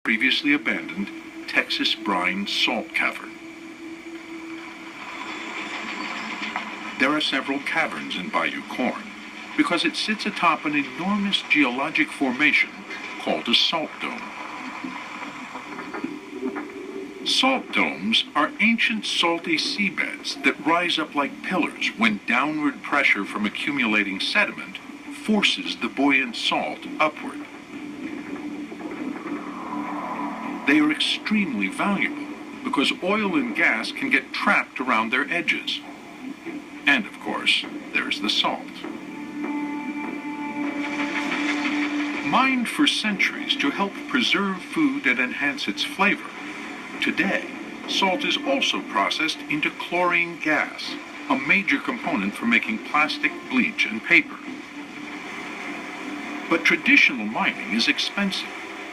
previously abandoned Texas brine salt cavern. There are several caverns in Bayou Corn because it sits atop an enormous geologic formation called a salt dome. Salt domes are ancient salty seabeds that rise up like pillars when downward pressure from accumulating sediment forces the buoyant salt upward. They are extremely valuable because oil and gas can get trapped around their edges. And of course, there's the salt. Mined for centuries to help preserve food and enhance its flavor, today, salt is also processed into chlorine gas, a major component for making plastic, bleach, and paper. But traditional mining is expensive,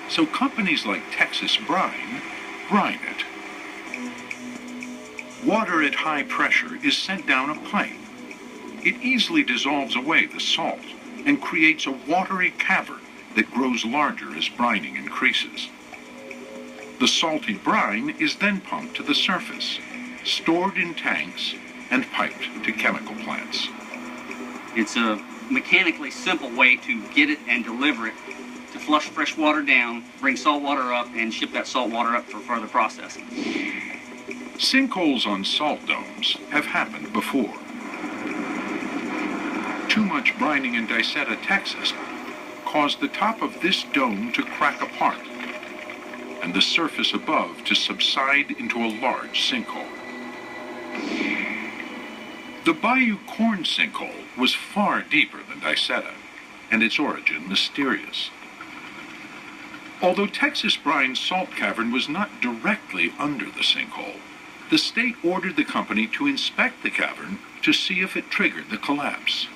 so companies like Texas Brine brine it. Water at high pressure is sent down a pipe. It easily dissolves away the salt and creates a watery cavern that grows larger as brining increases. The salty brine is then pumped to the surface, stored in tanks, and piped to chemical plants. It's a mechanically simple way to get it and deliver it, to flush fresh water down, bring salt water up, and ship that salt water up for further processing. Sinkholes on salt domes have happened before. Too much brining in Dicetta, Texas, caused the top of this dome to crack apart and the surface above to subside into a large sinkhole. The Bayou Corn sinkhole was far deeper than Dicetta, and its origin mysterious. Although Texas Brine's salt cavern was not directly under the sinkhole, the state ordered the company to inspect the cavern to see if it triggered the collapse.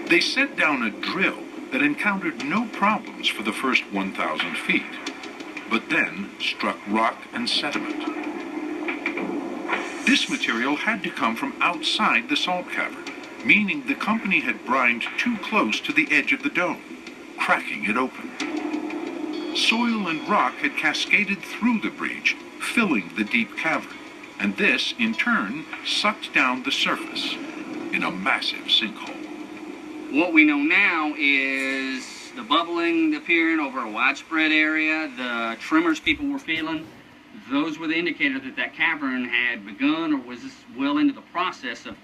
They sent down a drill that encountered no problems for the first 1,000 feet, but then struck rock and sediment. This material had to come from outside the salt cavern, meaning the company had brined too close to the edge of the dome, cracking it open. Soil and rock had cascaded through the breach, filling the deep cavern, and this, in turn, sucked down the surface in a massive sinkhole. What we know now is the bubbling appearing over a widespread area, the tremors people were feeling, those were the indicator that that cavern had begun or was well into the process of